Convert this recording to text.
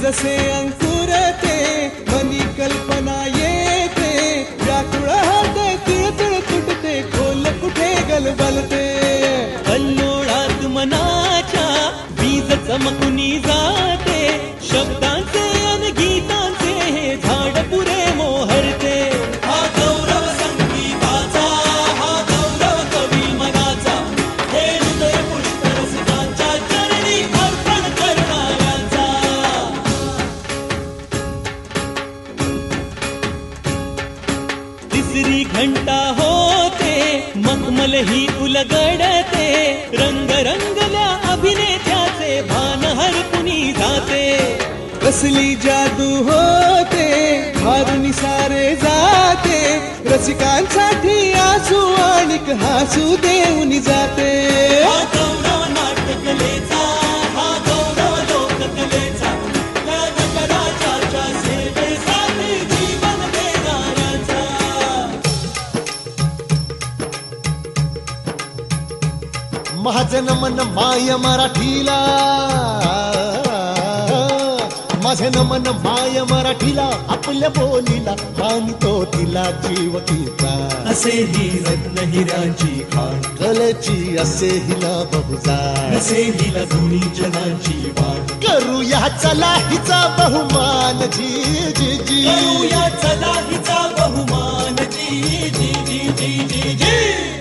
जसे अंकुरते मनी कल्पना येते व्याकुळ होते तिळतिळ तुटते खोल कुठे गलबलते कल्लोळात मनाच्या बीज चमकुनी जाते शब्दांचे अन गीतांचे हे झाड पुरे मोहरते हा गौरव संगीताचा हा गौरव कवी मनाचा हे हृदय पुष्परसिकांच्या चरणी अर्पण करणाऱ्यांचा तिसरी घंटा होते मखमल ही उलगडते रंग रंगल्या अभिनेत्याचे भान हरपुनी जाते कसली जादू होते भारुनी सारे जाते रसिकांसाठी आसू आणिक हासू देऊन जाते हा गौरव नाट्यकलेचा हा गौरव लोककलेचा या नगराच्या सेवेसाठी जीवन देणाऱ्याचा माझं नमन माय मराठीला माझे नमन माय मराठीला आपल्या बोलीला मानतो तिला जीव तिचा असे ही रत्न हिऱ्यांची खाण कलेची असे हिला बहुजाण असे हिला दोन्ही जनांची वाण करूया चला हिचा बहुमान जी जी जी करूया चला हिचा बहुमान जी जी जी जी जी जी